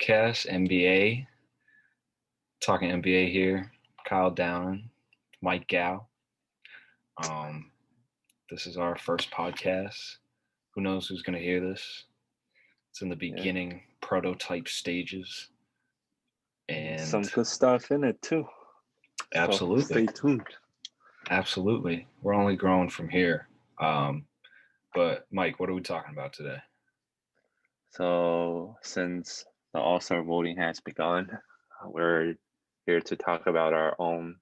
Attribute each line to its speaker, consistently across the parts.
Speaker 1: podcast, NBA. Talking NBA here. Kyle Downing, Mike Gow. Um, this is our first podcast. Who knows who's going to hear this? It's in the beginning prototype stages. And
Speaker 2: some good stuff in it too.
Speaker 1: absolutely.
Speaker 2: So stay tuned.
Speaker 1: Absolutely. We're only growing from here. But Mike, what are we talking about today?
Speaker 2: So since the All-Star voting has begun, we're here to talk about our own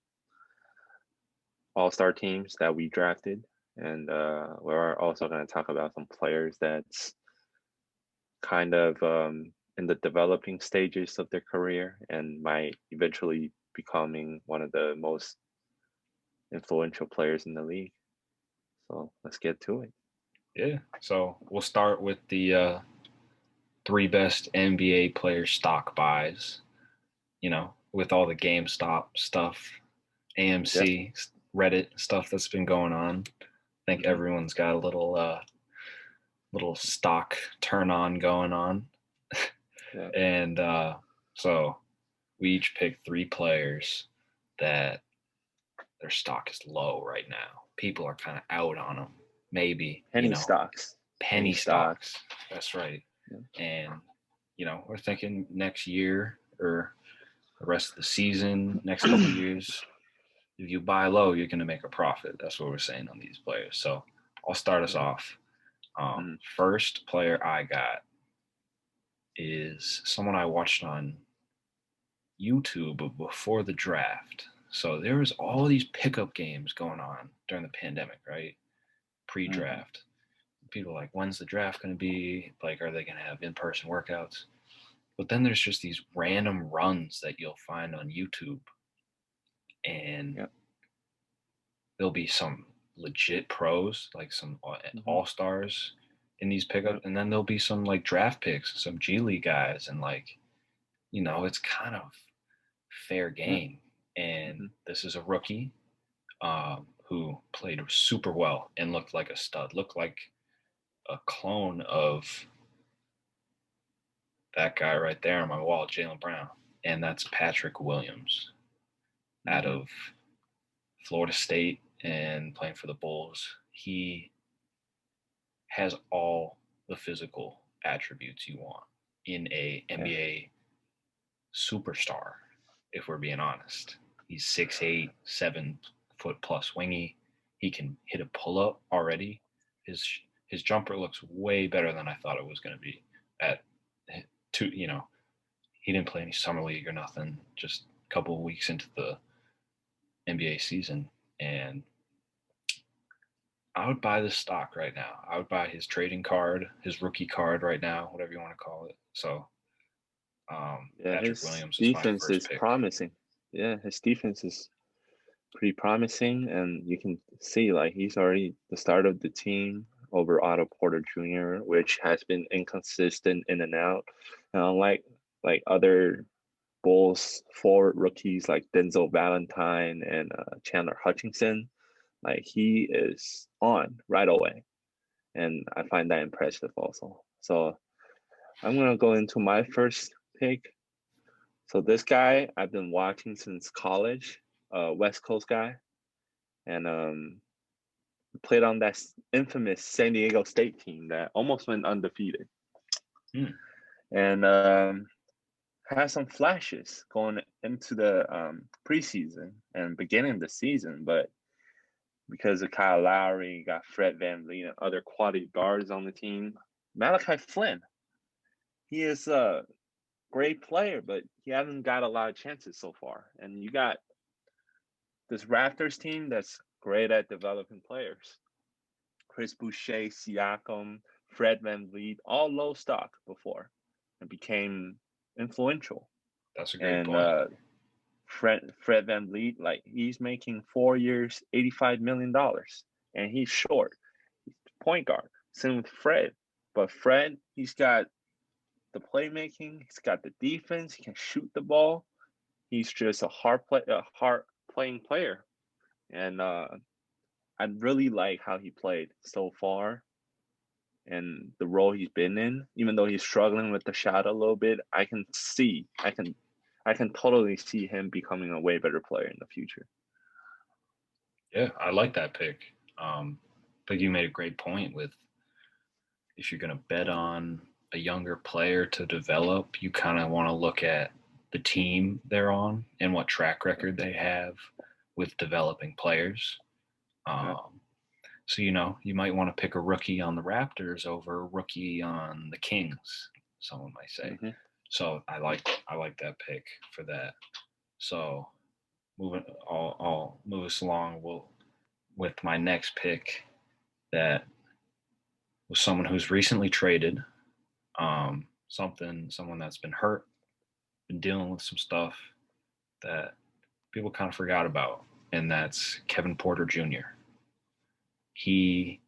Speaker 2: All-Star teams that we drafted. And we're also going to talk about some players that's kind of in the developing stages of their career and might eventually becoming one of the most influential players in the league. So let's get to it.
Speaker 1: Yeah. So we'll start with the three best NBA player stock buys, with all the GameStop stuff, AMC, Reddit stuff that's been going on. I think everyone's got a little stock turn on going on.
Speaker 2: Yeah.
Speaker 1: And so we each picked three players that their stock is low right now. People are kind of out on them. Maybe
Speaker 2: penny stocks.
Speaker 1: Penny stocks. That's right. Yeah. And we're thinking next year or the rest of the season, next couple of years, if you buy low, you're going to make a profit. That's what we're saying on these players. So I'll start us off. First player I got is someone I watched on YouTube before the draft. So there was all these pickup games going on during the pandemic, right? Pre-draft. People are like, when's the draft going to be? Like, are they going to have in-person workouts? But then there's just these random runs that you'll find on YouTube. And there'll be some legit pros, like some all-stars in these pickups. And then there'll be some like draft picks, some G League guys. And it's kind of fair game. And this is a rookie who played super well and looked like a stud, looked like a clone of that guy right there on my wall, Jalen Brown. And that's Patrick Williams out of Florida State and playing for the Bulls. He has all the physical attributes you want in a NBA superstar, if we're being honest. He's 6'8", 7 foot plus wingy. He can hit a pull-up already. His jumper looks way better than I thought it was going to be. He didn't play any summer league or nothing, just a couple of weeks into the NBA season. And I would buy this stock right now. I would buy his trading card, his rookie card right now, whatever you want to call it. So Patrick Williams is my
Speaker 2: defense
Speaker 1: first pick.
Speaker 2: Promising. Yeah, his defense is pretty promising, and you can see like he's already the start of the team over Otto Porter Jr., which has been inconsistent in and out. Unlike other Bulls forward rookies like Denzel Valentine and Chandler Hutchinson, like he is on right away, and I find that impressive also. So I'm gonna go into my first pick. So this guy I've been watching since college, West Coast guy, and played on that infamous San Diego State team that almost went undefeated, and had some flashes going into the preseason and beginning of the season, but because of Kyle Lowry, got Fred VanVleet and other quality guards on the team, Malachi Flynn, he is a great player, but he hasn't got a lot of chances so far. And you got this Raptors team that's great at developing players. Chris Boucher, Siakam, Fred VanVleet, all low stock before and became influential.
Speaker 1: That's a great point.
Speaker 2: Fred VanVleet, like he's making 4 years, $85 million, and he's short. He's point guard. Same with Fred. But Fred, he's got the playmaking, he's got the defense, he can shoot the ball. He's just a hard playing player. And I really like how he played so far. and the role he's been in, even though he's struggling with the shot a little bit, I can totally see him becoming a way better player in the future.
Speaker 1: Yeah, I like that pick. But you made a great point with if you're going to bet on a younger player to develop, you kind of want to look at the team they're on and what track record they have with developing players. So, you might want to pick a rookie on the Raptors over a rookie on the Kings, someone might say.
Speaker 2: Mm-hmm.
Speaker 1: So I like that pick for that. So I'll move us along with my next pick that was someone who's recently traded, someone that's been hurt, been dealing with some stuff that people kind of forgot about, and that's Kevin Porter Jr. He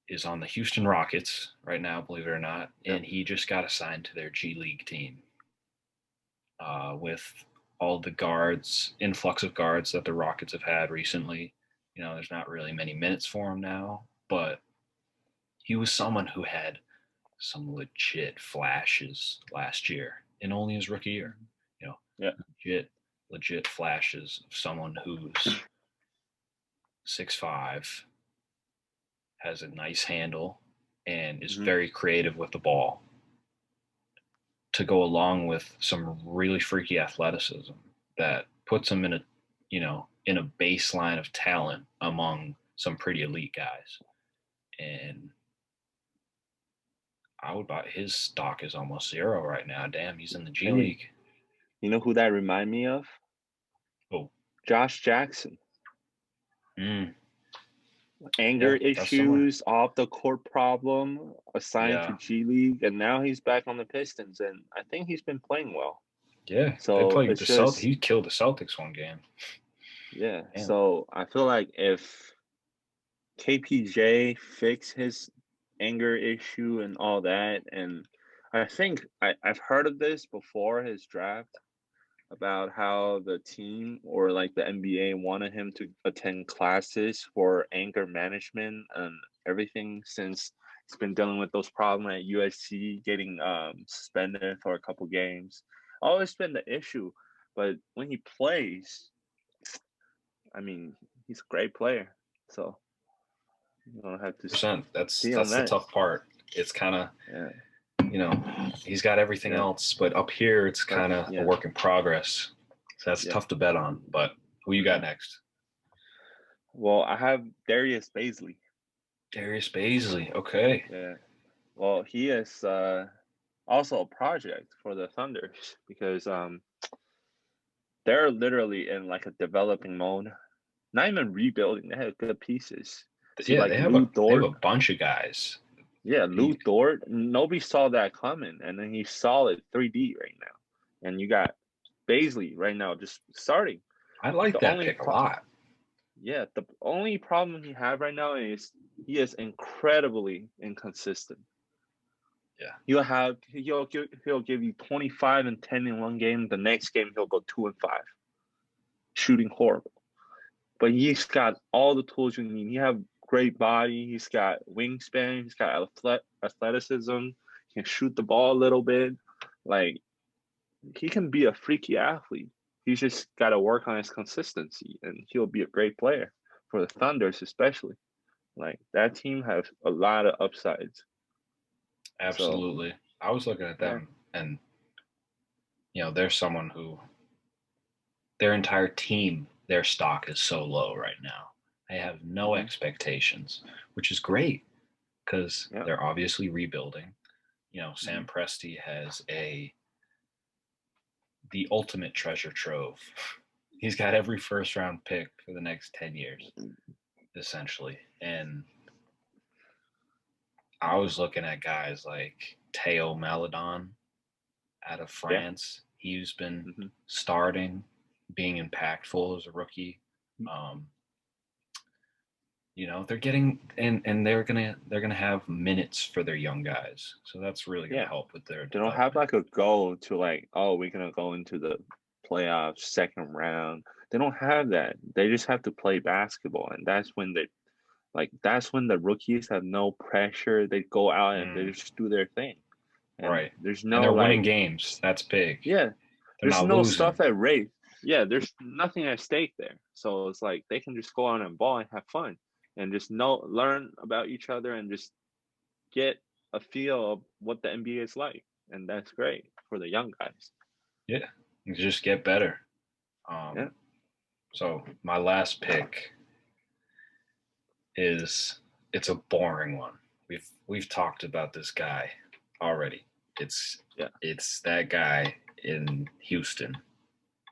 Speaker 1: is on the Houston Rockets right now, believe it or not, and he just got assigned to their G League team with all the influx of guards that the Rockets have had recently. There's not really many minutes for him now, but he was someone who had some legit flashes last year and only his rookie year. Legit flashes of someone who's 6'5", has a nice handle, and is very creative with the ball, to go along with some really freaky athleticism that puts him in a baseline of talent among some pretty elite guys. And I would buy his stock is almost zero right now. Damn, he's in the G League.
Speaker 2: You know who that remind me of?
Speaker 1: Oh,
Speaker 2: Josh Jackson. Anger issues, off the court problem, assigned to G League, and now he's back on the Pistons, and I think he's been playing well.
Speaker 1: Yeah,
Speaker 2: so
Speaker 1: they played the Celtics. He killed the Celtics one game.
Speaker 2: Yeah, damn. So I feel like if KPJ fix his anger issue and all that, and I think I've heard of this before his draft, about how the team or like the NBA wanted him to attend classes for anger management and everything, since he's been dealing with those problems at USC, getting suspended for a couple games. Always been the issue, but when he plays, I mean, he's a great player. So you don't have to.
Speaker 1: That's the tough part. It's kind of he's got everything else, but up here it's kind of a work in progress. So that's tough to bet on. But who you got next?
Speaker 2: Well, I have Darius Baisley.
Speaker 1: Darius Baisley, okay.
Speaker 2: Yeah. Well, he is also a project for the Thunders because they're literally in like a developing mode. Not even rebuilding. They have good pieces.
Speaker 1: They have a bunch of guys.
Speaker 2: Yeah, Lou Dort, nobody saw that coming, and then he's solid 3D right now. And you got Baisley right now just starting.
Speaker 1: I like that pick a lot.
Speaker 2: Yeah, the only problem he have right now is he is incredibly inconsistent. Yeah, he'll give you 25 and 10 in one game. The next game he'll go 2 and 5, shooting horrible. But he's got all the tools you need. He have great body. He's got wingspan. He's got athleticism. He can shoot the ball a little bit. Like, he can be a freaky athlete. He's just got to work on his consistency, and he'll be a great player for the Thunders, especially. Like, that team has a lot of upsides.
Speaker 1: Absolutely. So, I was looking at them, and there's someone who their entire team, their stock is so low right now. They have no expectations, which is great because they're obviously rebuilding. Sam Presti has the ultimate treasure trove. He's got every first round pick for the next 10 years, essentially. And I was looking at guys like Théo Maledon out of France. He's been starting, being impactful as a rookie. They're getting and they're gonna have minutes for their young guys, so that's really gonna help with their.
Speaker 2: They don't have like a goal to like, oh, we're gonna go into the playoffs second round. They don't have that. They just have to play basketball, and that's when Like that's when the rookies have no pressure. They go out and they just do their thing. And
Speaker 1: Right.
Speaker 2: there's
Speaker 1: And
Speaker 2: no
Speaker 1: they're winning
Speaker 2: like,
Speaker 1: games. That's big.
Speaker 2: yeah,
Speaker 1: They're
Speaker 2: there's
Speaker 1: not
Speaker 2: no
Speaker 1: losing.
Speaker 2: stuff at rate. Yeah, there's nothing at stake there. So it's like they can just go out and ball and have fun and just learn about each other and just get a feel of what the NBA is like. And that's great for the young guys.
Speaker 1: Yeah. You just get better.
Speaker 2: Yeah.
Speaker 1: So my last pick it's a boring one. We've talked about this guy already. It's that guy in Houston,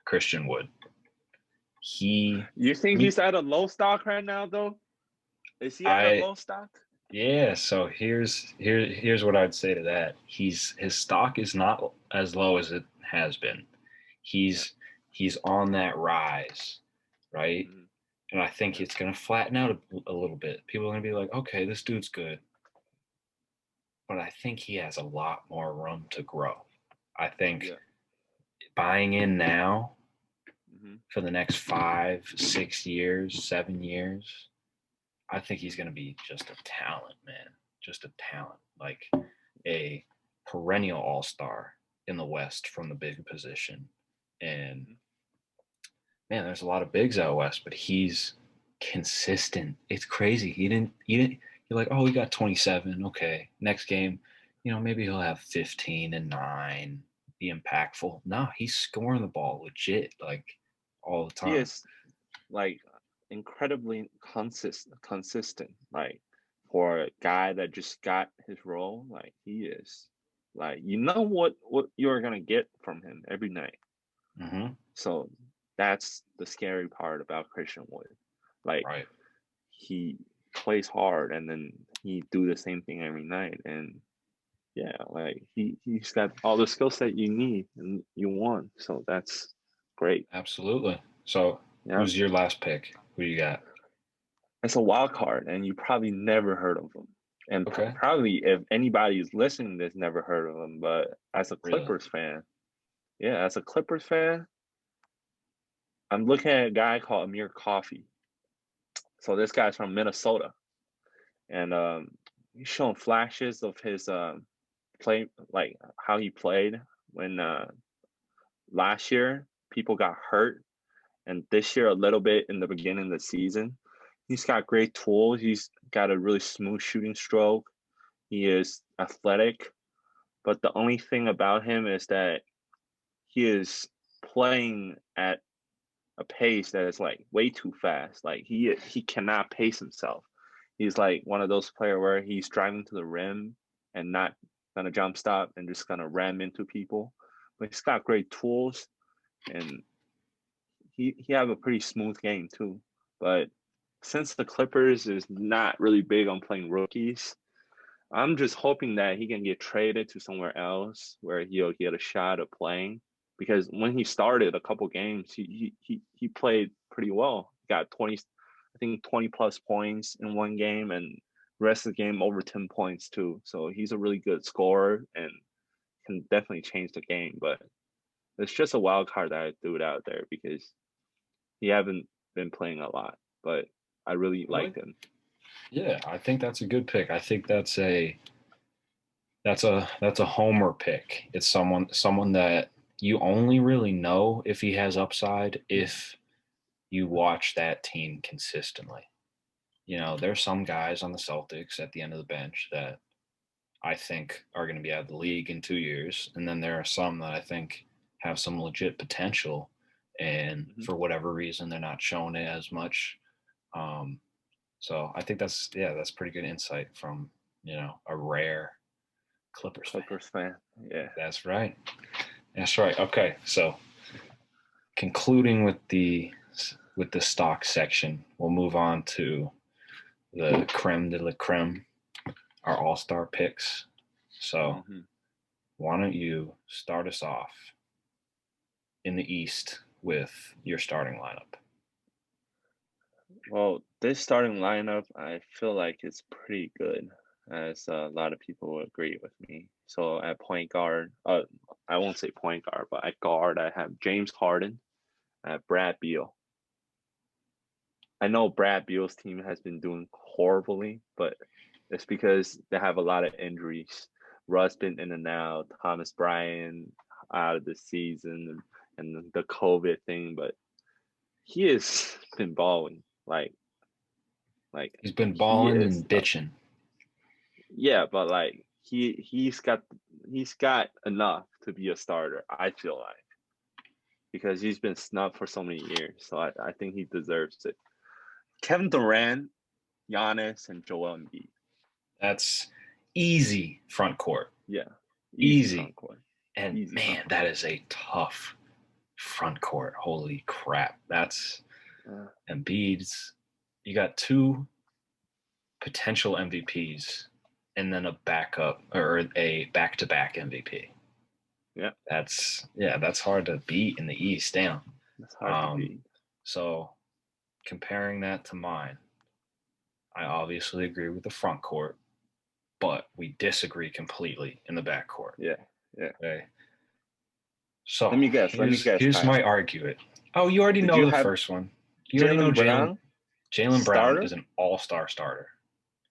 Speaker 1: Christian Wood.
Speaker 2: You think he's at a low stock right now though? Is he at a low stock?
Speaker 1: Yeah, so here's what I'd say to that. His stock is not as low as it has been. He's on that rise, right?
Speaker 2: Mm-hmm.
Speaker 1: And I think it's going to flatten out a little bit. People are going to be like, okay, this dude's good. But I think he has a lot more room to grow. I think buying in now for the next 5, 6 years, 7 years, I think he's going to be just a talent, man. Just a talent. Like a perennial all-star in the West from the big position. And man, there's a lot of bigs out West, but he's consistent. It's crazy. You're like, oh, he got 27. Okay. Next game, maybe he'll have 15 and 9, be impactful. No, he's scoring the ball legit, like all the time.
Speaker 2: He is like incredibly consistent. Like for a guy that just got his role, like he is. Like you know what you're gonna get from him every night.
Speaker 1: Mm-hmm.
Speaker 2: So that's the scary part about Christian Wood. Like he plays hard and then he do the same thing every night. And yeah, like he's got all the skill set you need and you want. So that's great.
Speaker 1: Absolutely. So who's your last pick? Who you got?
Speaker 2: It's a wild card, and you probably never heard of him. And probably if anybody's listening, that's never heard of him. But as a Clippers fan, I'm looking at a guy called Amir Coffey. So this guy's from Minnesota, and he's showing flashes of his play, like how he played when last year people got hurt, and this year a little bit in the beginning of the season. He's got great tools. He's got a really smooth shooting stroke. He is athletic, but the only thing about him is that he is playing at a pace that is like way too fast. Like he cannot pace himself. He's like one of those players where he's driving to the rim and not gonna jump stop and just gonna ram into people. But he's got great tools and he have a pretty smooth game too. But since the Clippers is not really big on playing rookies, I'm just hoping that he can get traded to somewhere else where he'll get a shot of playing. Because when he started a couple games, he played pretty well. Got 20 plus points in one game, and rest of the game over 10 points too. So he's a really good scorer and can definitely change the game. But it's just a wild card that I threw it out there because he haven't been playing a lot. But I really liked him.
Speaker 1: Yeah, I think that's a good pick. I think that's a homer pick. It's someone that you only really know if he has upside if you watch that team consistently. There's some guys on the Celtics at the end of the bench that I think are going to be out of the league in 2 years, and then there are some that I think have some legit potential, and for whatever reason they're not showing it as much. So I think that's pretty good insight from a rare Clippers
Speaker 2: fan. Yeah,
Speaker 1: that's right. Okay, so concluding with the stock section, we'll move on to the creme de la creme, our all-star picks. So why don't you start us off in the East with your starting lineup?
Speaker 2: Well, this starting lineup, I feel like it's pretty good, as a lot of people will agree with me. So at point guard, I won't say point guard, but at guard, I have James Harden, I have Brad Beal. I know Brad Beal's team has been doing horribly, but it's because they have a lot of injuries. Russ been in and out, Thomas Bryant out of the season, and the COVID thing, but he has been balling. Like
Speaker 1: He's been
Speaker 2: he
Speaker 1: balling
Speaker 2: is
Speaker 1: and bitching.
Speaker 2: yeah, but like he's got enough to be a starter, I feel like. Because he's been snubbed for so many years. So I think he deserves it. Kevin Durant, Giannis, and Joel Embiid.
Speaker 1: That's easy front court.
Speaker 2: Yeah.
Speaker 1: Easy.
Speaker 2: Front court.
Speaker 1: And
Speaker 2: Easy
Speaker 1: man, that is a tough front court. Holy crap. That's Embiid's. You got 2 potential MVPs and then a backup or a back-to-back MVP.
Speaker 2: Yeah.
Speaker 1: That's hard to beat in the East. Damn.
Speaker 2: That's hard to beat.
Speaker 1: So comparing that to mine, I obviously agree with the front court, but we disagree completely in the back court.
Speaker 2: Yeah.
Speaker 1: Okay. So
Speaker 2: let me guess.
Speaker 1: Here's
Speaker 2: Kyle.
Speaker 1: my argument. Oh, you already know the first one. You already know Jalen Brown is an all-star starter.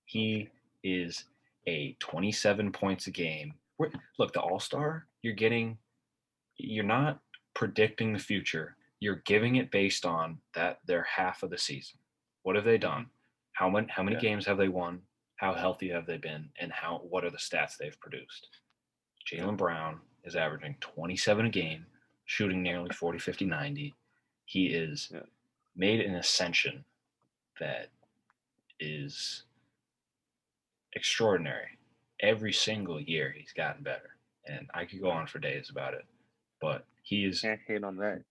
Speaker 1: He is a 27 points a game. Look, the all-star, you're not predicting the future. You're giving it based on that their half of the season. What have they done? How many games have they won? How healthy have they been? And what are the stats they've produced? Jalen Brown is averaging 27 a game, shooting nearly 40, 50, 90. He is made an ascension that is extraordinary. Every single year he's gotten better. And I could go on for days about it. But he is.
Speaker 2: Can't hate on that.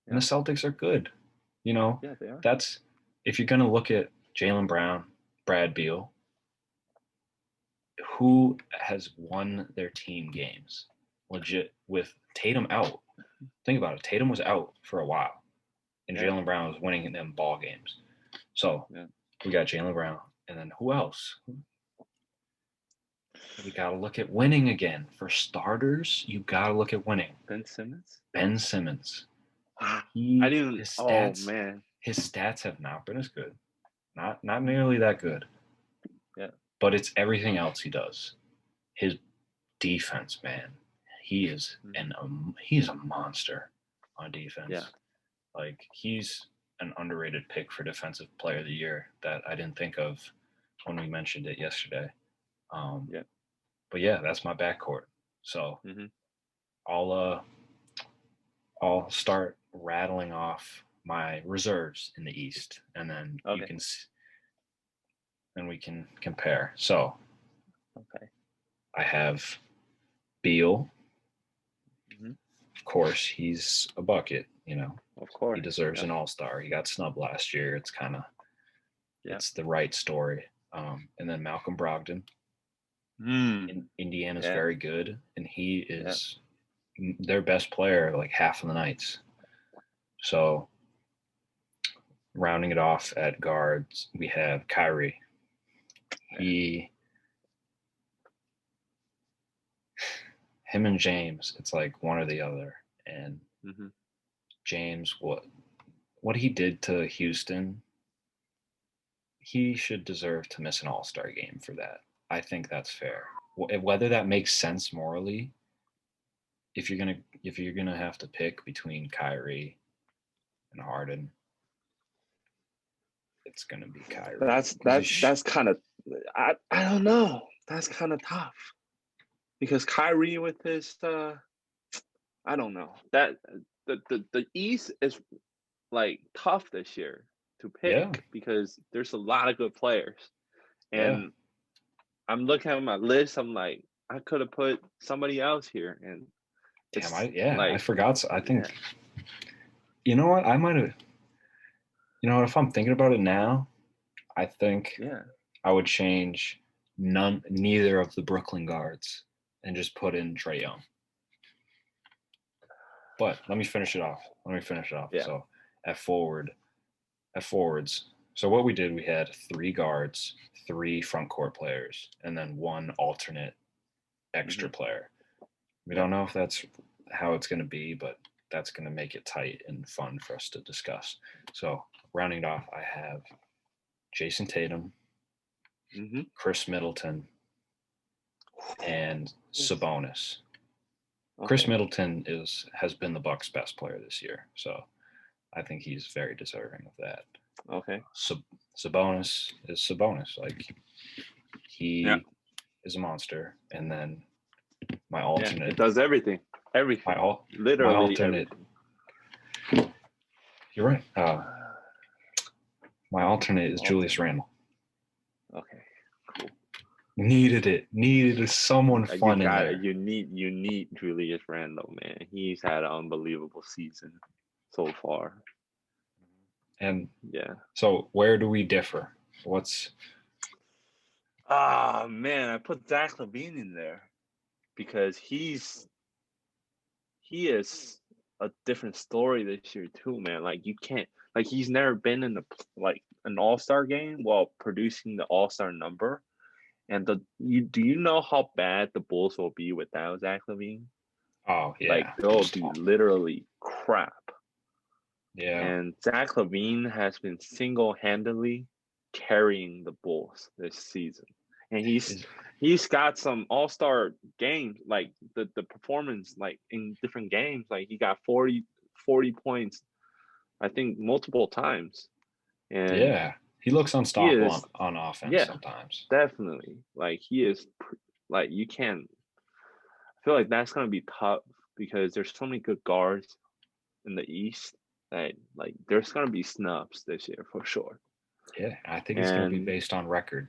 Speaker 1: And the Celtics are good. You know,
Speaker 2: yeah, they are.
Speaker 1: That's if you're going to look at Jalen Brown, Brad Beal, who has won their team games legit with Tatum out. Think about it. Tatum was out for a while, and Jalen Brown was winning in them ball games. So we got Jalen Brown, and then who else? We got to look at winning again. For starters, you got to look at winning.
Speaker 2: Ben Simmons.
Speaker 1: His stats have not been as good. Not nearly that good.
Speaker 2: Yeah.
Speaker 1: But it's everything else he does. His defense, man. He is he's a monster on defense.
Speaker 2: Yeah.
Speaker 1: Like he's an underrated pick for defensive player of the year that I didn't think of when we mentioned it yesterday. But yeah, that's my backcourt. So I'll start rattling off my reserves in the East, and then you can, and we can compare. So, I have Beal. Of course, he's a bucket. You know,
Speaker 2: of course,
Speaker 1: he deserves an All-Star. He got snubbed last year. It's kind of, it's the right story. And then Malcolm Brogdon. Indiana's very good, and he is their best player like half of the nights. So, rounding it off at guards, we have Kyrie. Him and James, it's like one or the other. And James, what he did to Houston, he should deserve to miss an All-Star game for that. I think that's fair. Whether that makes sense morally, if you're gonna have to pick between Kyrie and Harden, it's gonna be Kyrie.
Speaker 2: That's kind of I don't know. That's kind of tough because Kyrie with his I don't know that the East is like tough this year to pick because there's a lot of good players, and I'm looking at my list. I'm like, I could have put somebody else here, and
Speaker 1: I forgot. I think you know what I might have. You know what? If I'm thinking about it now, I think I would change neither of the Brooklyn guards and just put in Trae Young. But let me finish it off.
Speaker 2: Yeah.
Speaker 1: So at forwards. So what we did, we had 3 guards, 3 front court players, and then 1 alternate extra player. We don't know if that's how it's going to be, but that's going to make it tight and fun for us to discuss. So rounding it off, I have Jason Tatum, Chris Middleton, and Sabonis. Okay. Chris Middleton has been the Bucks' best player this year, so I think he's very deserving of that.
Speaker 2: Okay.
Speaker 1: Sabonis is Sabonis. Like, he is a monster. And then my alternate.
Speaker 2: It does everything. Everything. Literally
Speaker 1: my alternate. Everything. You're right. My alternate is Julius Randle.
Speaker 2: Okay, cool.
Speaker 1: Needed someone fun in there.
Speaker 2: You need Julius Randle, man. He's had an unbelievable season so far.
Speaker 1: And so where do we differ? What's
Speaker 2: man, I put Zach LaVine in there because he is a different story this year too, man. Like, you can't, like, he's never been in an all-star game while producing the all-star number. And do you know how bad the Bulls will be without Zach LaVine?
Speaker 1: Oh yeah,
Speaker 2: like they'll be literally crap.
Speaker 1: Yeah.
Speaker 2: And Zach LaVine has been single-handedly carrying the Bulls this season. And he's got some all-star games, like the performance, like in different games, like he got 40 points, I think, multiple times. And
Speaker 1: he looks unstoppable on offense sometimes.
Speaker 2: Definitely. Like, he is, like, you can't, I feel like that's going to be tough because there's so many good guards in the East that, like, there's going to be snubs this year for sure.
Speaker 1: Yeah, I think it's going to be based on record.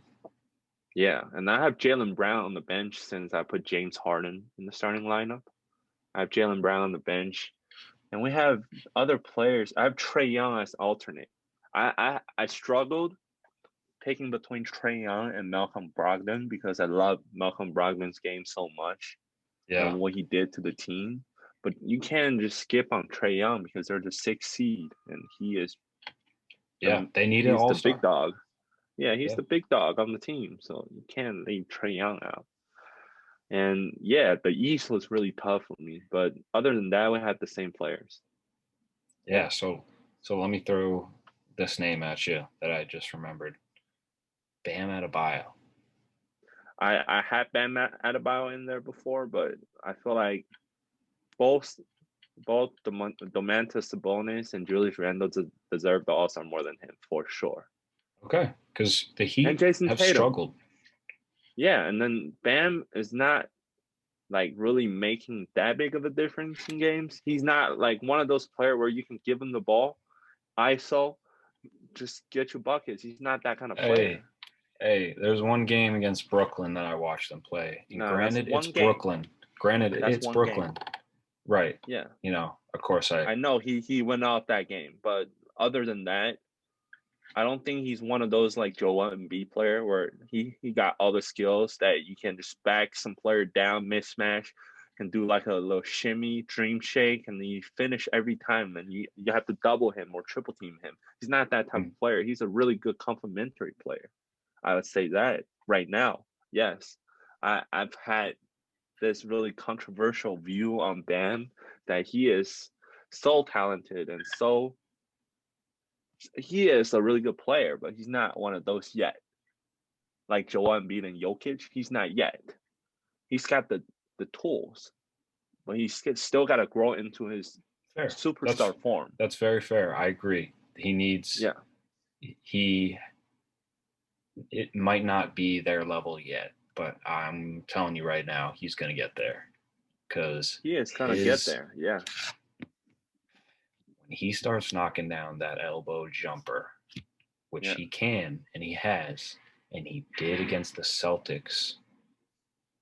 Speaker 2: Yeah, and I have Jalen Brown on the bench since I put James Harden in the starting lineup. I have Jalen Brown on the bench. And we have other players. I have Trae Young as alternate. I struggled picking between Trae Young and Malcolm Brogdon because I love Malcolm Brogdon's game so much. And what he did to the team. But you can't just skip on Trae Young because they're the 6th seed and he is
Speaker 1: they need an all-star.
Speaker 2: He's the big dog. Yeah, he's the big dog on the team. So you can't leave Trae Young out. And the East was really tough for me. But other than that, we had the same players.
Speaker 1: Yeah, so let me throw this name at you that I just remembered. Bam Adebayo.
Speaker 2: I had Bam Adebayo in there before, but I feel like both Domantas Sabonis and Julius Randle deserve the All-Star more than him, for sure.
Speaker 1: Okay, because the Heat
Speaker 2: and Jason
Speaker 1: have
Speaker 2: Tatum.
Speaker 1: struggled.
Speaker 2: Yeah, and then Bam is not, like, really making that big of a difference in games. He's not, like, one of those players where you can give him the ball, ISO, just get your buckets. He's not that kind of player.
Speaker 1: Hey, there's one game against Brooklyn that I watched them play. And granted, it's Brooklyn. It's Brooklyn. Game. Right.
Speaker 2: Yeah.
Speaker 1: You know, of course
Speaker 2: I know he went off that game, but other than that, I don't think he's one of those like Joel Embiid player where he got all the skills that you can just back some player down, mismatch, can do like a little shimmy, dream shake, and you finish every time, and you have to double him or triple team him. He's not that type of player. He's a really good complementary player. I would say that right now. Yes. I've had this really controversial view on Bam that he is so talented and he is a really good player, but he's not one of those yet. Like Joel Embiid and Jokic, he's not yet. He's got the tools, but he's still got to grow into his superstar form.
Speaker 1: That's very fair. I agree. He needs.
Speaker 2: Yeah.
Speaker 1: It might not be their level yet, but I'm telling you right now, he's going to get there. Because
Speaker 2: he is going to get there, yeah.
Speaker 1: When he starts knocking down that elbow jumper, which he can and he has, and he did against the Celtics.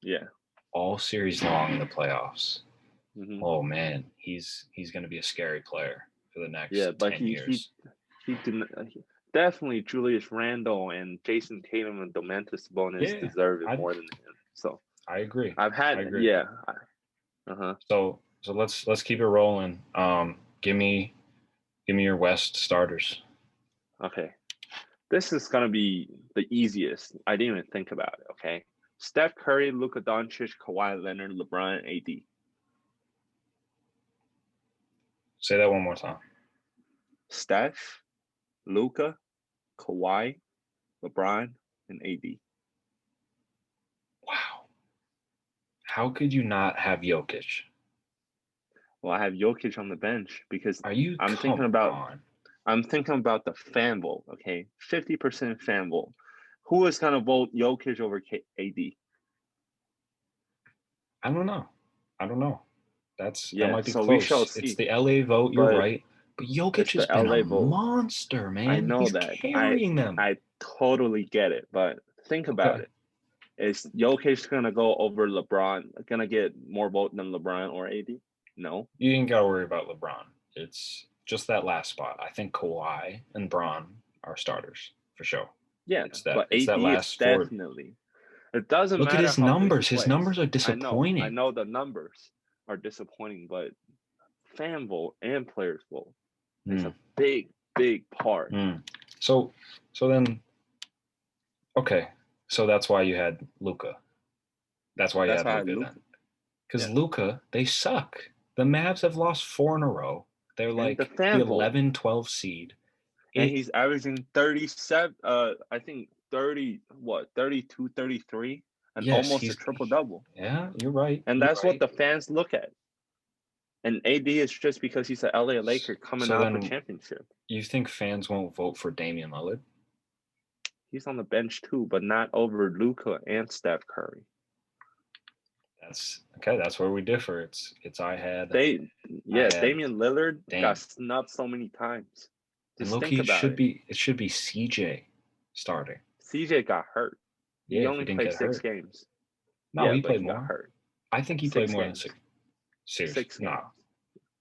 Speaker 2: Yeah.
Speaker 1: All series long in the playoffs.
Speaker 2: Mm-hmm.
Speaker 1: Oh man, he's going to be a scary player for the next 10 years.
Speaker 2: He definitely Julius Randle and Jason Tatum and Domantas Sabonis deserve it more than him. So
Speaker 1: I agree.
Speaker 2: I agree. Yeah.
Speaker 1: So let's keep it rolling. Give me your West starters.
Speaker 2: Okay. This is gonna be the easiest. I didn't even think about it. Okay. Steph Curry, Luka Doncic, Kawhi Leonard, LeBron, AD.
Speaker 1: Say that one more time.
Speaker 2: Steph, Luka, Kawhi, LeBron, and AD.
Speaker 1: Wow. How could you not have Jokic?
Speaker 2: Well, I have Jokic on the bench because
Speaker 1: Are you?
Speaker 2: I'm thinking about the fan vote. Okay, 50% fan vote. Who is gonna vote Jokic over AD?
Speaker 1: I don't know. That
Speaker 2: Yeah,
Speaker 1: might be
Speaker 2: so we shall
Speaker 1: close. It's
Speaker 2: see.
Speaker 1: the LA vote. You're
Speaker 2: But
Speaker 1: right. But Jokic
Speaker 2: it's
Speaker 1: has
Speaker 2: the
Speaker 1: been a
Speaker 2: LA vote.
Speaker 1: monster, man.
Speaker 2: I know
Speaker 1: He's
Speaker 2: that.
Speaker 1: carrying them.
Speaker 2: I totally get it, but think about it. Is Jokic gonna go over LeBron? Gonna get more vote than LeBron or AD? No.
Speaker 1: You ain't got to worry about LeBron. It's just that last spot. I think Kawhi and Braun are starters for sure.
Speaker 2: Yeah, but
Speaker 1: It's
Speaker 2: AD
Speaker 1: that last
Speaker 2: is
Speaker 1: forward.
Speaker 2: definitely. It doesn't
Speaker 1: Look at
Speaker 2: matter
Speaker 1: his
Speaker 2: how good he
Speaker 1: numbers. His
Speaker 2: plays.
Speaker 1: numbers are disappointing.
Speaker 2: I know the numbers are disappointing, but fan vote and players vote is a big part.
Speaker 1: So then, okay. So that's why you had Luka. That's why you had Luka then. Because Luka, they suck. The Mavs have lost 4 in a row. They're like the 11, 12 seed.
Speaker 2: And he's averaging 37, I think 32, 33, and almost a triple-double.
Speaker 1: Yeah, you're right.
Speaker 2: And that's what the fans look at. And AD is just because he's an LA Laker coming out of a championship.
Speaker 1: You think fans won't vote for Damian Lillard?
Speaker 2: He's on the bench too, but not over Luka and Steph Curry.
Speaker 1: That's okay. That's where we differ. Damian
Speaker 2: Lillard got snubbed so many times.
Speaker 1: Just think about it. It should be CJ starting.
Speaker 2: CJ got hurt.
Speaker 1: Yeah,
Speaker 2: he only played 6 games.
Speaker 1: No, he played more.
Speaker 2: Got hurt.
Speaker 1: I think he played more than 6. Seriously?
Speaker 2: 6 games. No.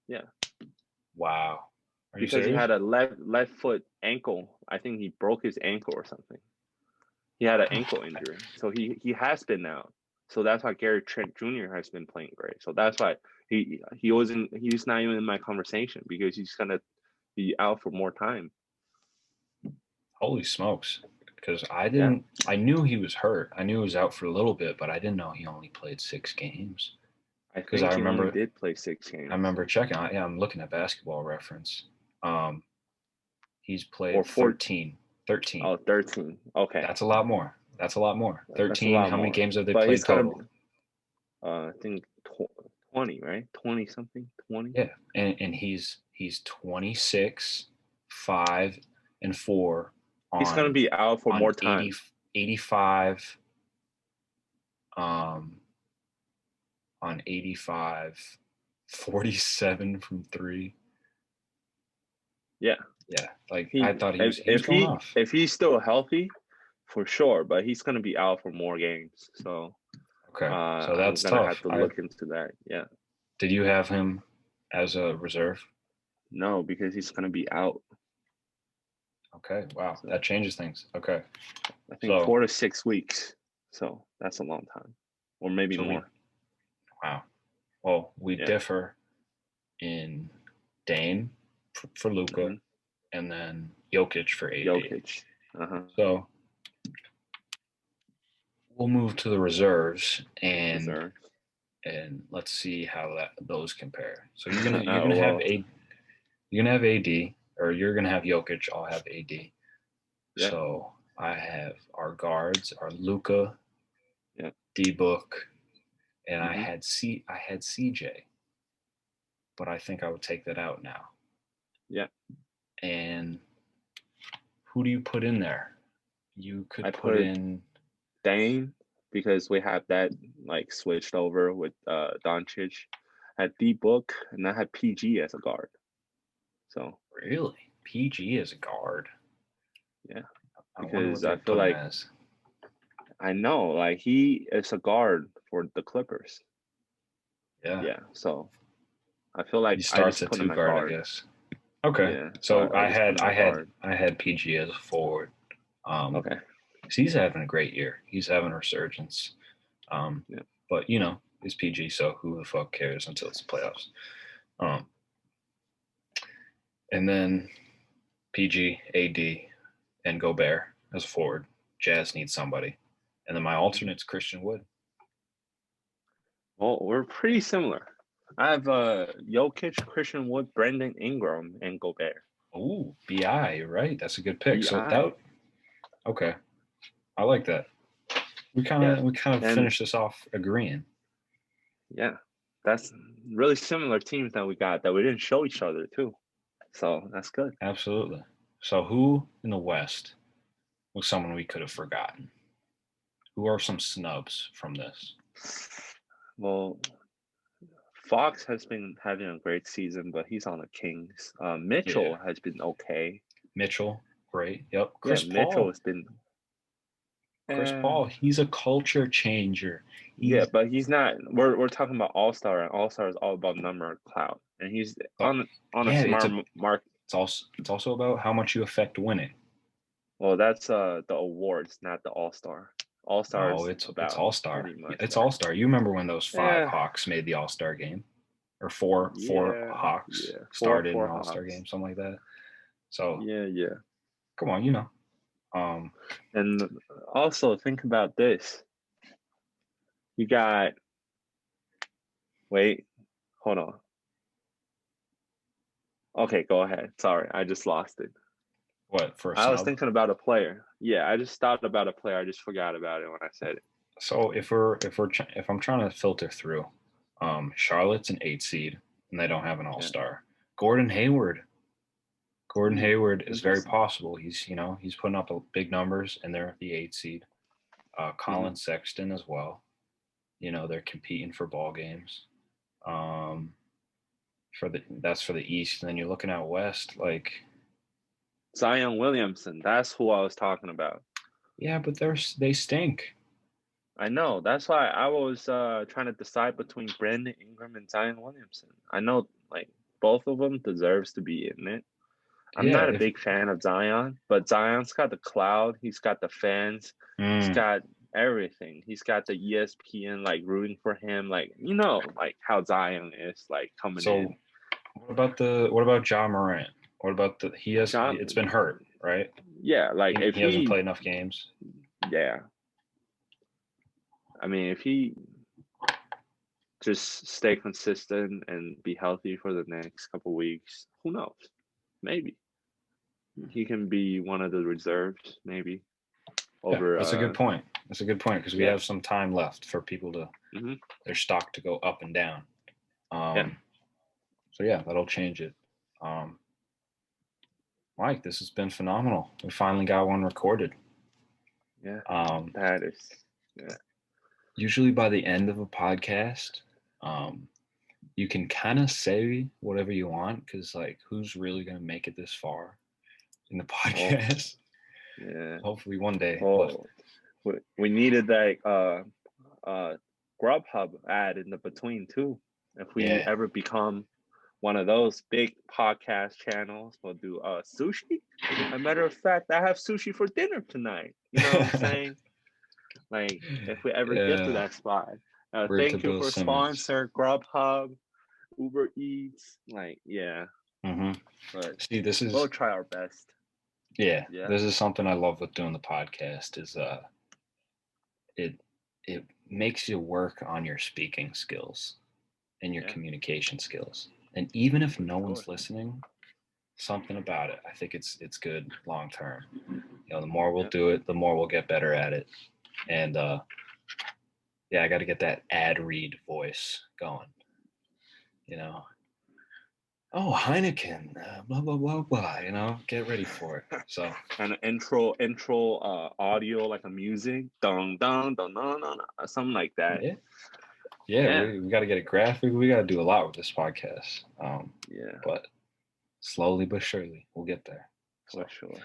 Speaker 2: Yeah.
Speaker 1: Wow.
Speaker 2: Because he had a left foot ankle. I think he broke his ankle or something. He had an ankle injury. So he has been out. So that's why Gary Trent Jr. has been playing great. So that's why he's not even in my conversation because he's gonna be out for more time.
Speaker 1: Holy smokes. Because I knew he was hurt. I knew he was out for a little bit, but I didn't know he only played 6 games.
Speaker 2: Because I remember he did play 6 games.
Speaker 1: I remember checking. Yeah, I'm looking at Basketball Reference. He's played 13. 13.
Speaker 2: Oh, 13. Okay.
Speaker 1: That's a lot more. 13. How many games have they played total?
Speaker 2: I think 20, right? 20 something. 20.
Speaker 1: Yeah, and he's 26, 5, and 4.
Speaker 2: He's going to be out for more time.
Speaker 1: 85. On 85, 47 from 3.
Speaker 2: Yeah.
Speaker 1: Yeah. Like I thought he was going off.
Speaker 2: If he's still healthy, for sure, but he's going to be out for more games. So
Speaker 1: okay. So that's tough.
Speaker 2: Have to look into that. Yeah.
Speaker 1: Did you have him as a reserve?
Speaker 2: No, because he's going to be out.
Speaker 1: Okay. Wow. So, that changes things. Okay.
Speaker 2: I think 4 to 6 weeks. So that's a long time. Or maybe more.
Speaker 1: Wow. Well, we differ in Dame for Luka and then Jokic for AD.
Speaker 2: Jokic.
Speaker 1: So we'll move to the reserves and let's see how those compare. So you're gonna have AD, or you're gonna have Jokic. I'll have AD. Yeah. So I have our guards are Luka, D-Book, and I had CJ, but I think I would take that out now.
Speaker 2: Yeah.
Speaker 1: And who do you put in there? You could put in
Speaker 2: Dame, because we have that like switched over with Doncic. I had D-Book, and I had PG as a guard. So
Speaker 1: really, PG as a guard?
Speaker 2: Yeah, because I feel like I know, like he is a guard for the Clippers.
Speaker 1: Yeah.
Speaker 2: Yeah. So I feel like
Speaker 1: he starts at 2 guard, I guess. Okay. Yeah, so I had PG as a forward.
Speaker 2: Okay.
Speaker 1: He's having a great year. He's having a resurgence. But it's PG, so who the fuck cares until it's the playoffs? And then PG, AD, and Gobert as a forward. Jazz needs somebody. And then my alternate's Christian Wood.
Speaker 2: Well, we're pretty similar. I have Jokic, Christian Wood, Brandon Ingram, and Gobert.
Speaker 1: Ooh, BI, right? That's a good pick. So
Speaker 2: BI.
Speaker 1: okay, I like that. We kind of
Speaker 2: And
Speaker 1: finished this off agreeing.
Speaker 2: yeah, that's really similar teams that we got that we didn't show each other too. So that's good.
Speaker 1: Absolutely. So who in the West was someone we could have forgotten? Who are some snubs from this?
Speaker 2: Well, Fox has been having a great season, but he's on the Kings. Mitchell has been okay.
Speaker 1: Mitchell, great. Yep.
Speaker 2: Yeah, Mitchell has been.
Speaker 1: Chris Paul, he's a culture changer.
Speaker 2: But he's not. We're talking about All Star, and All Star is all about number of clout, and he's on a smart mark.
Speaker 1: It's also about how much you affect winning.
Speaker 2: Well, that's the awards, not the All Star. All Star is
Speaker 1: it's
Speaker 2: about
Speaker 1: All Star.
Speaker 2: pretty much.
Speaker 1: It's All Star. You remember when those 5
Speaker 2: Yeah.
Speaker 1: Hawks made the All Star game, or four Hawks started an All Star game, something like that. So
Speaker 2: yeah.
Speaker 1: Come on, you know.
Speaker 2: And also think about this. You got. Wait, hold on. Okay, go ahead. Sorry, I just lost it.
Speaker 1: What for?
Speaker 2: I was thinking about a player. Yeah, I just thought about a player. I just forgot about it when I said it.
Speaker 1: So if I'm trying to filter through, Charlotte's an 8 seed and they don't have an All Star. Gordon Hayward. Gordon Hayward is very possible. He's putting up big numbers and they're the 8 seed. Colin Sexton as well. They're competing for ball games. That's for the East, and then you're looking out West, like
Speaker 2: Zion Williamson. That's who I was talking about.
Speaker 1: Yeah, but they stink.
Speaker 2: I know. That's why I was trying to decide between Brandon Ingram and Zion Williamson. I know, like, both of them deserves to be in it. I'm not a big fan of Zion, but Zion's got the cloud. He's got the fans. He's got everything. He's got the ESPN like rooting for him, like like how Zion is like coming in.
Speaker 1: What about Ja Morant? What about it's been hurt, right?
Speaker 2: Yeah, like if
Speaker 1: he hasn't played enough games.
Speaker 2: Yeah. I mean, if he just stay consistent and be healthy for the next couple weeks, who knows? Maybe he can be one of the reserves. Maybe
Speaker 1: that's a good point. That's a good point because we have some time left for people to their stock to go up and down. So that'll change it. Mike, this has been phenomenal. We finally got one recorded.
Speaker 2: Yeah. That is. Yeah.
Speaker 1: Usually by the end of a podcast, you can kind of say whatever you want because, like, who's really going to make it this far in the podcast?
Speaker 2: Yeah.
Speaker 1: Hopefully one day.
Speaker 2: We needed that Grubhub ad in the between too. If we ever become one of those big podcast channels, we'll do sushi. As a matter of fact, I have sushi for dinner tonight. You know what I'm saying? Like, if we ever get to that spot. Thank you for sponsor Grubhub, Uber Eats. Like, But
Speaker 1: see,
Speaker 2: we'll try our best.
Speaker 1: Yeah. This is something I love with doing the podcast is it makes you work on your speaking skills and your communication skills. And even if no one's listening, something about it, I think it's good long term. The more we'll do it, the more we'll get better at it. And I got to get that ad read voice going. Oh, Heineken, blah blah blah blah. Get ready for it. So
Speaker 2: an intro audio like a music, dun dun dun dun dun, something like that.
Speaker 1: We got to get it graphic. We got to do a lot with this podcast. But slowly but surely, we'll get there.
Speaker 2: For sure.